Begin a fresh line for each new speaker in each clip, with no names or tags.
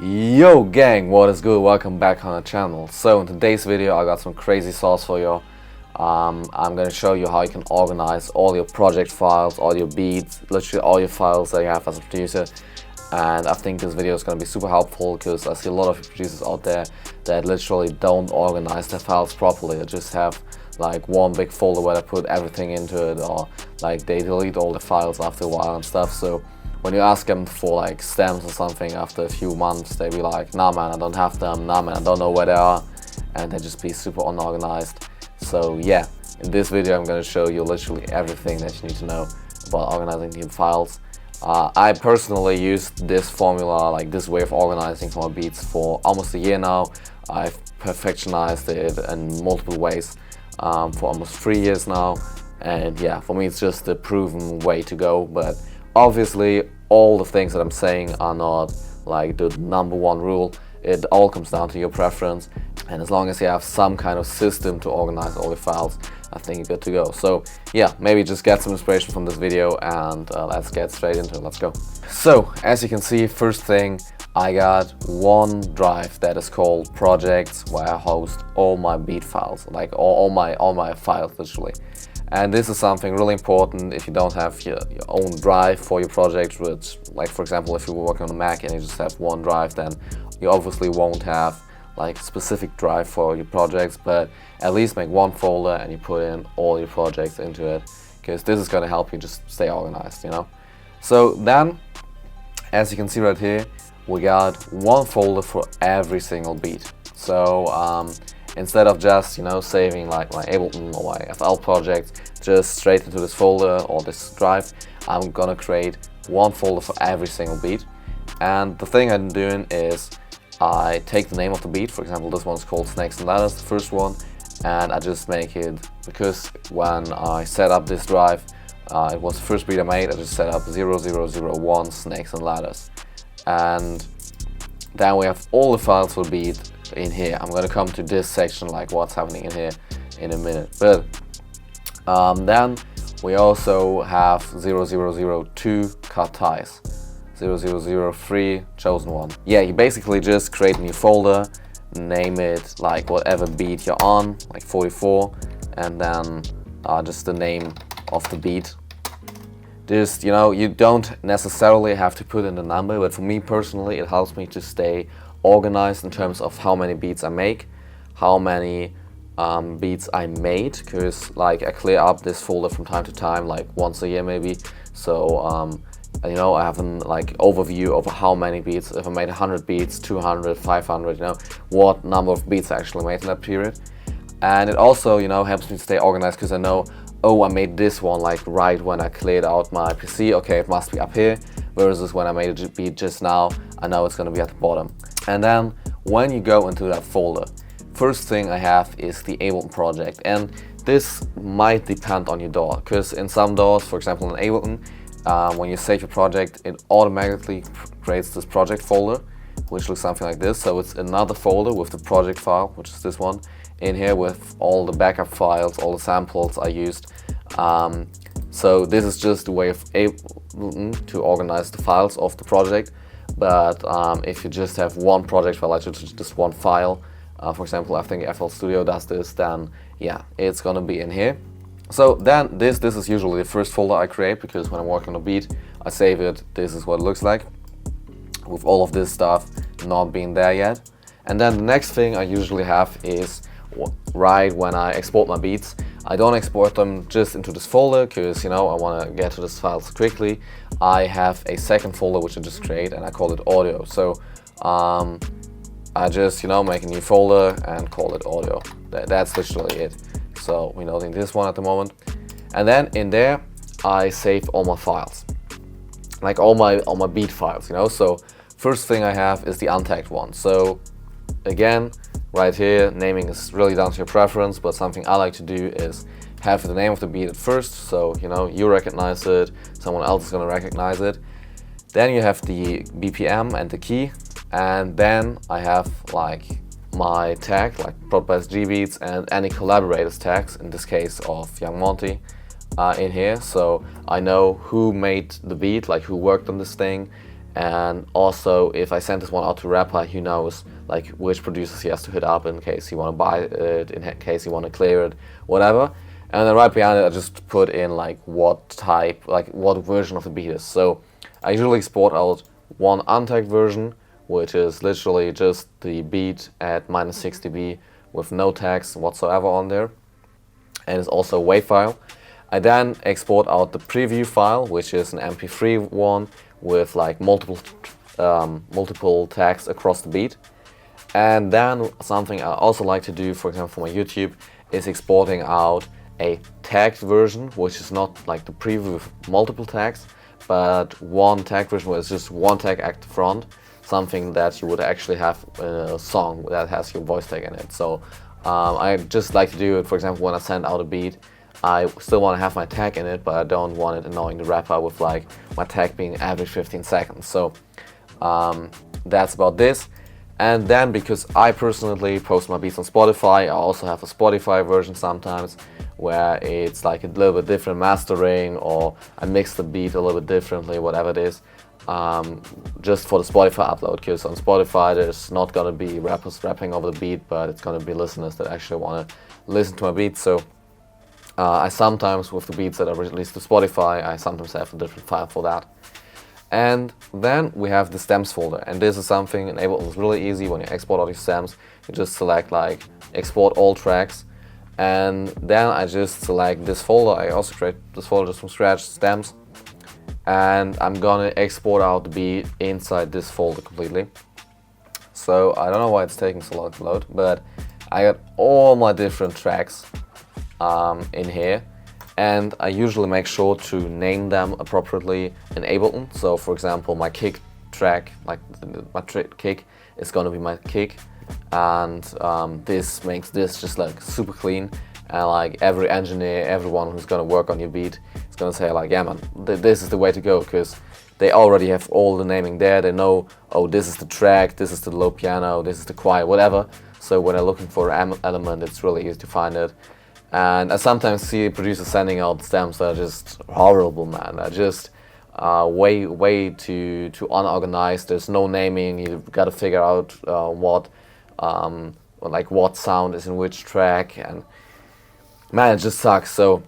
Yo gang, what is good? Welcome back on the channel. So in today's video I got some crazy sauce for you. I'm gonna show you how you can organize all your project files, all your beats, literally all your files that you have as a producer. And I think this video is gonna be super helpful because I see a lot of producers out there that literally don't organize their files properly. They just have like one big folder where they put everything into it, or like they delete all the files after a while and stuff. So when you ask them for like stems or something after a few months, they be like, nah man, I don't have them, nah man, I don't know where they are, and they just be super unorganized. So yeah, in this video I'm going to show you literally everything that you need to know about organizing your files. I personally used this formula, like this way of organizing for my beats for almost a year now. I've perfectionized it in multiple ways for almost 3 years now, and yeah, for me it's just the proven way to go. But obviously all the things that I'm saying are not like the #1 rule. It all comes down to your preference, and as long as you have some kind of system to organize all your files, I think you're good to go. So yeah, maybe just get some inspiration from this video, and let's get straight into it. Let's go. So as you can see, first thing, I got one drive that is called projects, where I host all my beat files, like all my files literally. And this is something really important. If you don't have your own drive for your project, which, like for example, if you're working on a Mac and you just have one drive, then you obviously won't have like a specific drive for your projects, but at least make one folder and you put in all your projects into it, because this is going to help you just stay organized, you know. So then, as you can see right here, we got one folder for every single beat. So instead of just, you know, saving like my Ableton or my FL project just straight into this folder or this drive, I'm gonna create one folder for every single beat. And the thing I'm doing is I take the name of the beat. For example, this one's called Snakes and Ladders, the first one, and I just make it, because when I set up this drive, it was the first beat I made, I just set up 0001 Snakes and Ladders. And then we have all the files for the beat in here. I'm gonna come to this section, like what's happening in here, in a minute. But then we also have 0002 cut ties, 0003 chosen one. Yeah, you basically just create a new folder, name it like whatever beat you're on, like 44, and then just the name of the beat. Just, you know, you don't necessarily have to put in the number, but for me personally it helps me to stay organized in terms of how many beats I make, how many beats I made, because like I clear up this folder from time to time, like once a year maybe. So you know, I have an like overview over how many beats, if I made 100 beats, 200, 500, you know, what number of beats I actually made in that period. And it also, you know, helps me to stay organized, because I know, oh, I made this one like right when I cleared out my PC, okay, it must be up here, versus when I made a beat just now, I know it's gonna be at the bottom. And then when you go into that folder, first thing I have is the Ableton project, and this might depend on your DAW, because in some DAWs, for example in Ableton, when you save your project, it automatically creates this project folder, which looks something like this. So it's another folder with the project file, which is this one, in here with all the backup files, all the samples I used. So this is just a way of Ableton to organize the files of the project. But if you just have one project file, like just one file, for example, I think FL Studio does this, then yeah, it's gonna be in here. So then this is usually the first folder I create, because when I'm working on a beat, I save it, this is what it looks like, with all of this stuff not being there yet. And then the next thing I usually have is, right when I export my beats, I don't export them just into this folder, because, you know, I want to get to these files quickly. I have a second folder which I just create, and I call it audio. So I just, you know, make a new folder and call it audio. That's literally it. So we're noting this one at the moment, and then in there I save all my files, like all my beat files, you know. So first thing I have is the untagged one. So again, right here, naming is really down to your preference, but something I like to do is have the name of the beat at first, so you know, you recognize it, someone else is going to recognize it. Then you have the BPM and the key, and then I have like my tag, like Prod G Beats, and any collaborators tags, in this case of Young Monty, in here, so I know who made the beat, like who worked on this thing, And also, if I send this one out to rapper, he knows like which producers he has to hit up in case he want to buy it, in case he want to clear it, whatever. And then right behind it, I just put in like what type, like what version of the beat is. So I usually export out one untagged version, which is literally just the beat at -6 dB with no tags whatsoever on there, and it's also a WAV file. I then export out the preview file, which is an MP3 one with like multiple tags across the beat. And then something I also like to do, for example, for my YouTube, is exporting out a tagged version, which is not like the preview with multiple tags, but one tag version where it's just one tag at the front, something that you would actually have in a song that has your voice tag in it. So I just like to do it, for example, when I send out a beat, I still want to have my tag in it, but I don't want it annoying the rapper with like my tag being average 15 seconds. So that's about this. And then, because I personally post my beats on Spotify, I also have a Spotify version sometimes where it's like a little bit different mastering, or I mix the beat a little bit differently, whatever it is, just for the Spotify upload. Because on Spotify there's not gonna be rappers rapping over the beat, but it's gonna be listeners that actually want to listen to my beats. So I sometimes, with the beats that are released to Spotify, I sometimes have a different file for that. And then we have the stems folder, and this is something in Ableton is really easy. When you export all these stems, you just select like export all tracks, and then I just select this folder. I also create this folder just from scratch, stems, and I'm gonna export out the beat inside this folder completely. So I don't know why it's taking so long to load, but I got all my different tracks in here, and I usually make sure to name them appropriately in Ableton. So for example, my kick track, like my kick, is gonna be my kick, and this makes this just like super clean, and like every engineer, everyone who's gonna work on your beat is gonna say like, yeah man, this is the way to go, because they already have all the naming there. They know, oh, this is the track, this is the low piano, this is the choir, whatever. So when they're looking for an element, it's really easy to find it. And I sometimes see producers sending out stems that are just horrible, man. They're just way too unorganized. There's no naming. You've got to figure out what sound is in which track, and man, it just sucks. So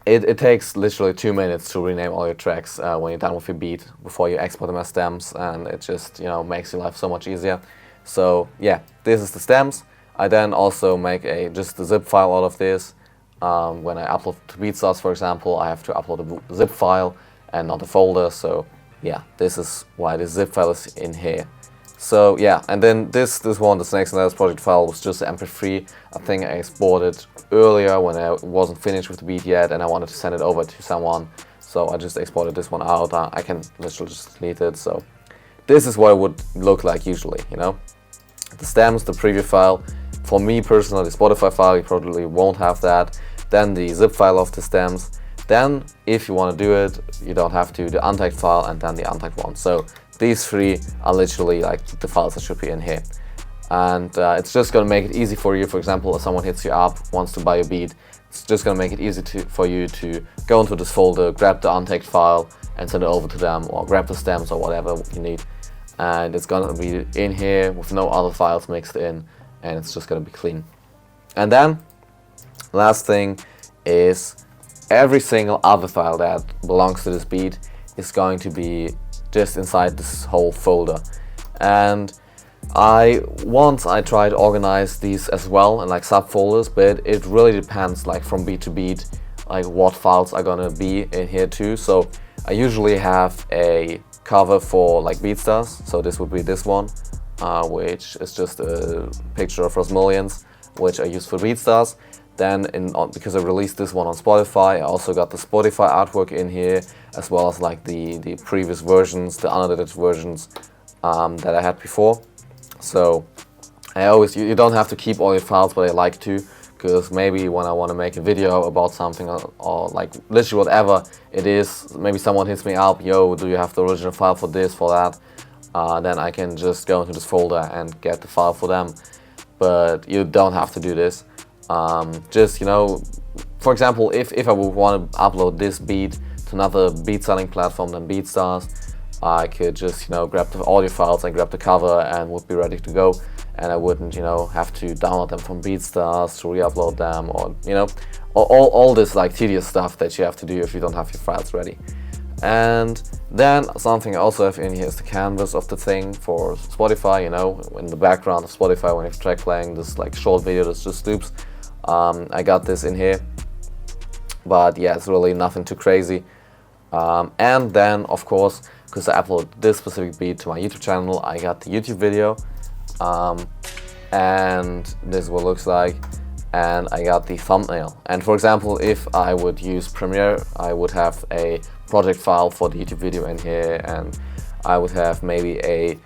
it takes literally 2 minutes to rename all your tracks when you're done with your beat before you export them as stems, and it just makes your life so much easier. So yeah, this is the stems. I then also make just a zip file out of this. When I upload to BeatStars, for example, I have to upload a zip file and not a folder. So yeah, this is why this zip file is in here. So yeah, and then this one, the Snakes and Ladders project file, was just an MP3. I think I exported earlier when I wasn't finished with the beat yet, and I wanted to send it over to someone. So I just exported this one out. I can literally just delete it. So this is what it would look like usually, The stems, the preview file. For me personally, the Spotify file, you probably won't have that. Then the zip file of the stems. Then, if you want to do it, you don't have to, the untagged file, and then the untagged one. So these three are literally like the files that should be in here. And it's just going to make it easy for you. For example, if someone hits you up, wants to buy a beat, it's just going to make it easy for you to go into this folder, grab the untagged file, and send it over to them, or grab the stems or whatever you need. And it's going to be in here with no other files mixed in, and it's just going to be clean. And then, last thing is, every single other file that belongs to this beat is going to be just inside this whole folder. And once I tried to organize these as well in like subfolders, but it really depends like from beat to beat, like what files are gonna be in here too. So I usually have a cover for like BeatStars, so this would be this one, which is just a picture of Rosmillions, which I use for BeatStars. Then, because I released this one on Spotify, I also got the Spotify artwork in here, as well as like the previous versions, the unedited versions that I had before. So you don't have to keep all your files, but I like to, because maybe when I want to make a video about something, or like literally whatever it is, maybe someone hits me up, yo, do you have the original file for this, for that? Then I can just go into this folder and get the file for them. But you don't have to do this. Just, for example, if I would want to upload this beat to another beat selling platform than BeatStars, I could just, you know, grab the audio files and grab the cover and would be ready to go, and I wouldn't, you know, have to download them from BeatStars to re-upload them, or, you know, all this like tedious stuff that you have to do if you don't have your files ready. And then something I also have in here is the canvas of the thing for Spotify, you know, in the background of Spotify when you have track playing, this like short video that's just loops. I got this in here, but yeah, it's really nothing too crazy. And then, of course, because I upload this specific beat to my YouTube channel, I got the YouTube video, and this is what it looks like, and I got the thumbnail. And for example, if I would use Premiere, I would have a project file for the YouTube video in here, and I would have maybe a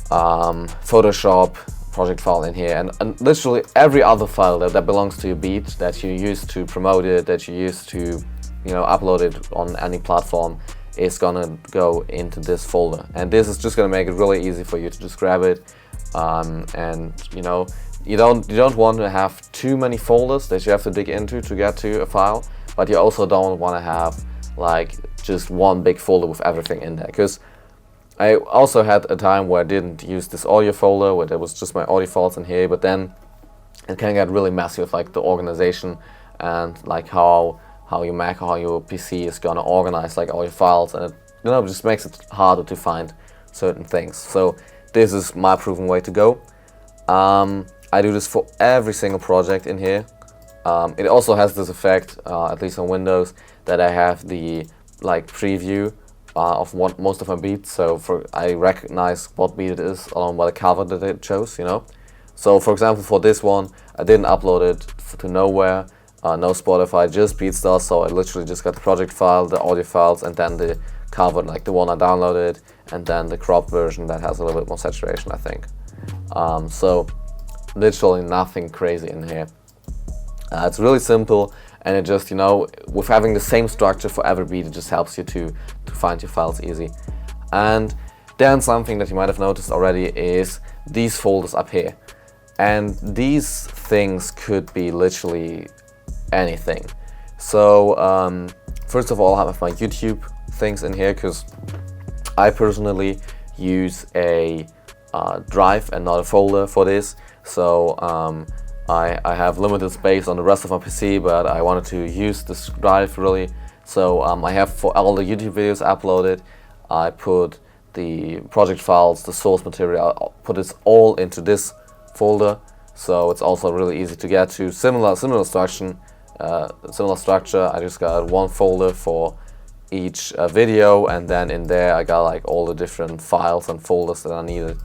Photoshop project file in here, and literally every other file that belongs to your beat that you use to promote it, that you use to, you know, upload it on any platform, is gonna go into this folder. And this is just gonna make it really easy for you to just grab it, and you know, you don't want to have too many folders that you have to dig into to get to a file, but you also don't want to have like just one big folder with everything in there, because I also had a time where I didn't use this audio folder, where there was just my audio files in here, but then it can get really messy with like the organization and like how your Mac or how your PC is gonna organize like all your files, and it, you know, just makes it harder to find certain things. So this is my proven way to go. I do this for every single project in here. It also has this effect, at least on Windows, that I have the like preview of what most of my beats. So I recognize what beat it is along by the cover that it chose, you know. So for example, for this one, I didn't upload it to nowhere, no Spotify, just BeatStars. So I literally just got the project file, the audio files, and then the cover, like the one I downloaded, and then the cropped version that has a little bit more saturation, I think. So literally nothing crazy in here. It's really simple, and it just, you know, with having the same structure for every beat, it just helps you to find your files easy. And then something that you might have noticed already is these folders up here. And these things could be literally anything. So first of all, I have my YouTube things in here, because I personally use a drive and not a folder for this. So I have limited space on the rest of my PC, but I wanted to use this drive really. So I have, for all the YouTube videos uploaded, I put the project files, the source material, I'll put this all into this folder. So it's also really easy to get to. Similar structure. I just got one folder for each video, and then in there I got like all the different files and folders that I needed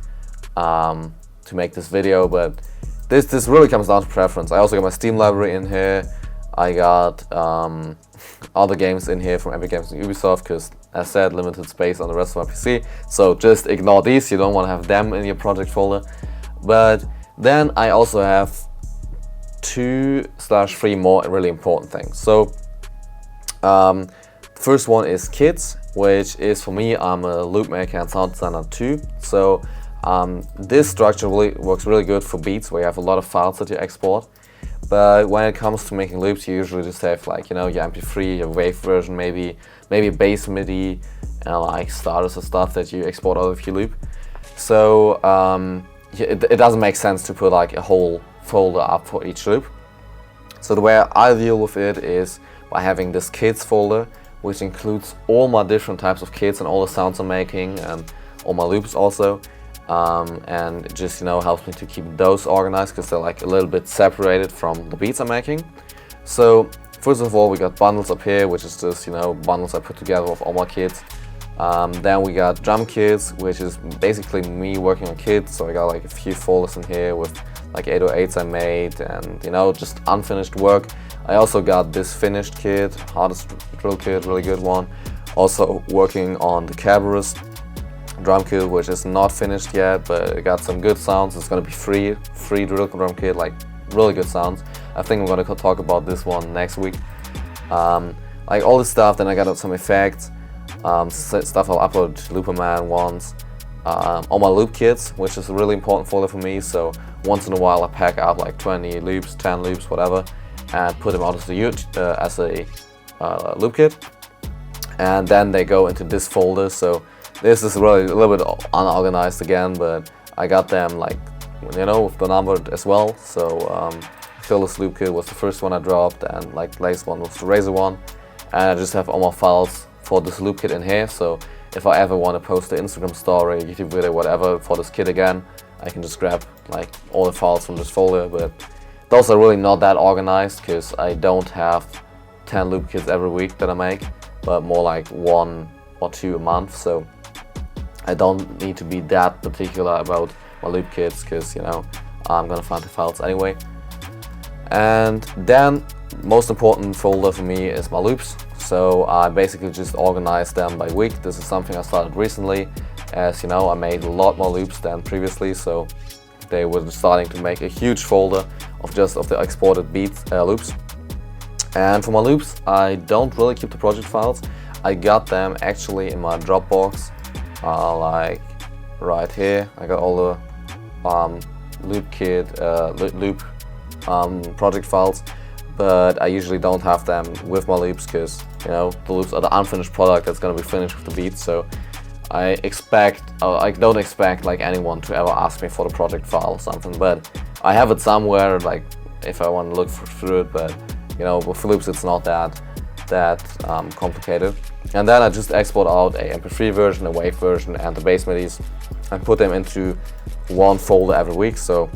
to make this video. But this really comes down to preference. I also got my Steam library in here. I got other games in here from Epic Games and Ubisoft, because as said, limited space on the rest of my PC. So just ignore these, you don't want to have them in your project folder. But then I also have 2/3 more really important things. So the first one is Kids, which is, for me, I'm a loop maker and sound designer too. So this structure really works really good for beats where you have a lot of files that you export. But when it comes to making loops, you usually just have, like, you know, your MP3, your wave version, maybe bass MIDI, and like starters or stuff that you export out of your loop. So it doesn't make sense to put like a whole folder up for each loop. So the way I deal with it is by having this Kids folder, which includes all my different types of kits and all the sounds I'm making and all my loops also. And it just, you know, helps me to keep those organized, because they're like a little bit separated from the beats I'm making. So first of all, we got bundles up here, which is just, you know, bundles I put together with all my kits. Then we got drum kits, which is basically me working on kits. So I got like a few folders in here with like 808s I made, and, you know, just unfinished work. I also got this finished kit, hardest drill kit, really good one. Also working on the Kerberos drum kit, which is not finished yet, but it got some good sounds. It's gonna be free drill drum kit, like really good sounds. I think I'm gonna talk about this one next week. Like all this stuff. Then I got some effects, stuff I'll upload to Looperman once. All my loop kits, which is a really important folder for me. So once in a while I pack out like 20 loops, 10 loops, whatever, and put them out as a loop kit. And then they go into this folder. So This is really a little bit unorganized again, but I got them like, you know, with the number as well. So Philips Loop Kit was the first one I dropped, and like the latest one was the Razer one. And I just have all my files for this loop kit in here. So if I ever want to post an Instagram story, YouTube video, whatever for this kit again, I can just grab like all the files from this folder. But those are really not that organized because I don't have 10 loop kits every week that I make, but more like 1 or 2 a month. So I don't need to be that particular about my loop kits because, you know, I'm gonna find the files anyway. And then most important folder for me is my loops. So I basically just organize them by week. This is something I started recently. As you know, I made a lot more loops than previously, so they were starting to make a huge folder of just of the exported beats loops. And for my loops, I don't really keep the project files. I got them actually in my Dropbox, like right here. I got all the loop kit, loop project files, but I usually don't have them with my loops because, you know, the loops are the unfinished product that's going to be finished with the beats. So I don't expect like anyone to ever ask me for the project file or something, but I have it somewhere, like if I want to look through it. But you know, with loops it's not that complicated. And then I just export out a MP3 version, a WAV version, and the bass MIDIs, and put them into one folder every week. So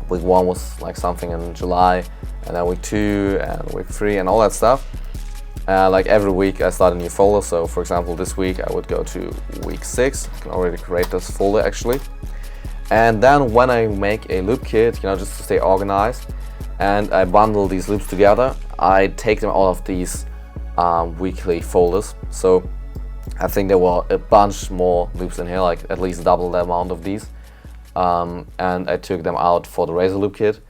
week 1 was like something in July, and then week 2 and week 3 and all that stuff. Like every week I start a new folder. So for example, this week I would go to week 6. I can already create this folder actually. And then when I make a loop kit, you know, just to stay organized, and I bundle these loops together, I take them out of these weekly folders. So I think there were a bunch more loops in here, like at least double the amount of these. And I took them out for the Razer Loop Kit.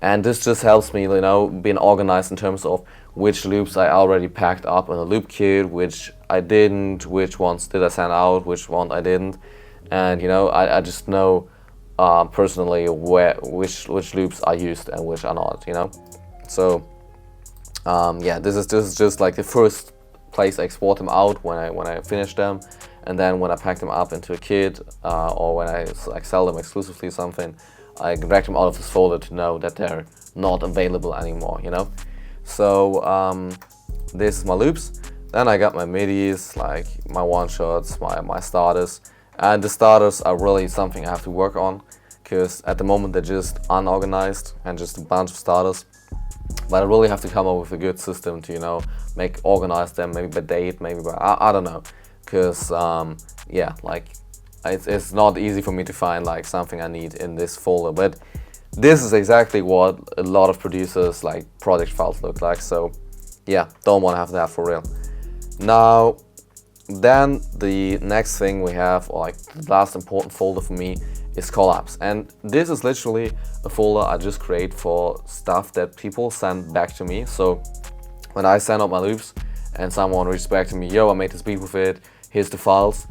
And this just helps me, you know, being organized in terms of which loops I already packed up in a loop kit, which I didn't, which ones did I send out, which one I didn't. And you know, I just know personally which loops are used and which are not, you know. So yeah, this is just like the first place I export them out when I finish them, and then when I pack them up into a kit or when I like sell them exclusively or something, I drag them out of this folder to know that they're not available anymore, you know. So this is my loops. Then I got my MIDIs, like my one-shots, my starters. And the starters are really something I have to work on, because at the moment they're just unorganized and just a bunch of starters. But I really have to come up with a good system to, you know, organize them, maybe by date, maybe by, I don't know. Because yeah, like it's not easy for me to find like something I need in this folder. But this is exactly what a lot of producers like project files look like. So yeah, don't want to have that for real. Now then the next thing we have, or like the last important folder for me, is collabs. And this is literally a folder I just create for stuff that people send back to me. So when I send out my loops and someone reaches back to me, yo, I made this beat with it, here's the files,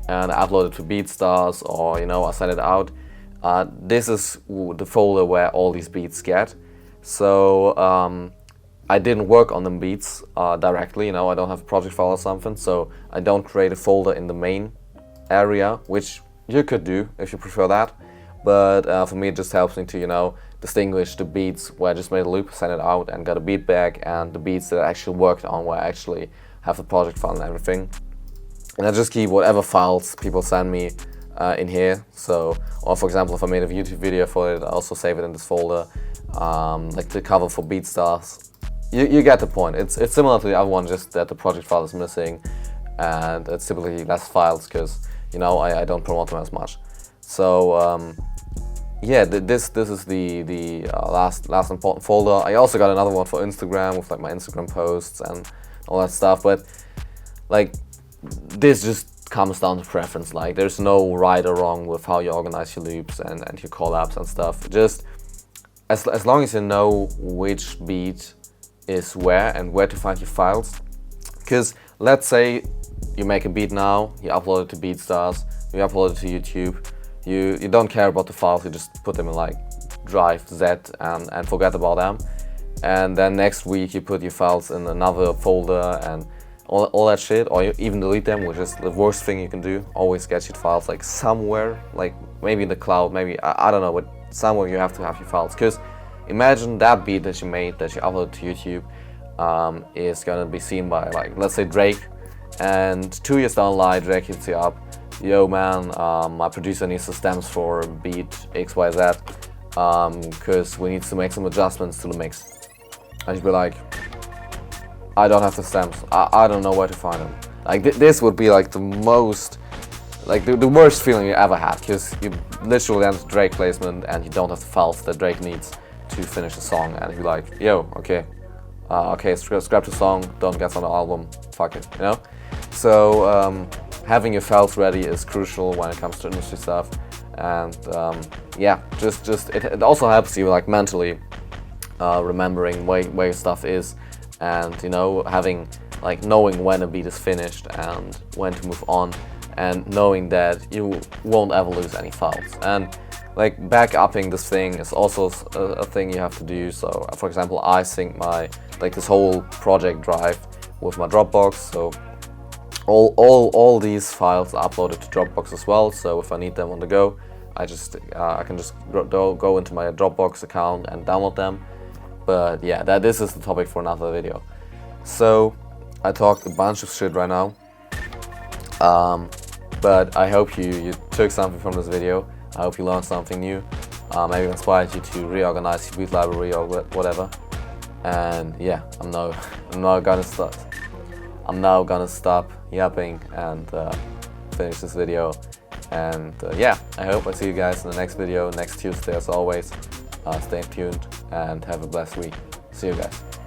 and I upload it to BeatStars, or you know, I send it out. This is the folder where all these beats get. So I didn't work on them beats directly, you know, I don't have a project file or something, so I don't create a folder in the main area, which you could do if you prefer that. But for me it just helps me to, you know, distinguish the beats where I just made a loop, send it out and got a beat back, and the beats that I actually worked on where I actually have the project file and everything. And I just keep whatever files people send me in here. So, or for example, if I made a YouTube video for it, I also save it in this folder, like the cover for BeatStars. You get the point. It's similar to the other one, just that the project file is missing, and it's typically less files because, you know, I don't promote them as much. So yeah, this is the last important folder. I also got another one for Instagram with like my Instagram posts and all that stuff. But like this just comes down to preference. Like there's no right or wrong with how you organize your loops and your collabs and stuff. Just as long as you know which beat is where and where to find your files. Because let's say you make a beat now, you upload it to BeatStars, you upload it to YouTube, you don't care about the files, you just put them in like Drive Z and forget about them. And then next week you put your files in another folder and all that shit, or you even delete them, which is the worst thing you can do. Always get your files like somewhere, like maybe in the cloud, maybe I don't know, but somewhere you have to have your files. Because imagine that beat that you made, that you upload to YouTube, is gonna be seen by, like, let's say Drake, and 2 years down the line Drake hits you up, yo man, my producer needs the stems for beat XYZ, because we need to make some adjustments to the mix. And you'd be like, I don't have the stems, I don't know where to find them. Like this would be like the most, like the worst feeling you ever had, because you literally enter Drake placement and you don't have the files that Drake needs to finish the song, and you're like, yo, okay, scrap the song, don't get on the album, fuck it, you know? So having your files ready is crucial when it comes to industry stuff, and yeah, just it also helps you like mentally remembering where your stuff is, and you know, having like knowing when a beat is finished and when to move on, and knowing that you won't ever lose any files. And like backupping this thing is also a thing you have to do. So for example, I sync my this whole project drive with my Dropbox, so all these files are uploaded to Dropbox as well. So if I need them on the go, I can just go into my Dropbox account and download them. But yeah, this is the topic for another video. So I talked a bunch of shit right now, but I hope you took something from this video. I hope you learned something new, maybe inspired you to reorganize your beat library or whatever. And yeah, I'm now gonna stop yapping and finish this video. And yeah, I hope I see you guys in the next video next Tuesday as always. Stay tuned and have a blessed week. See you guys.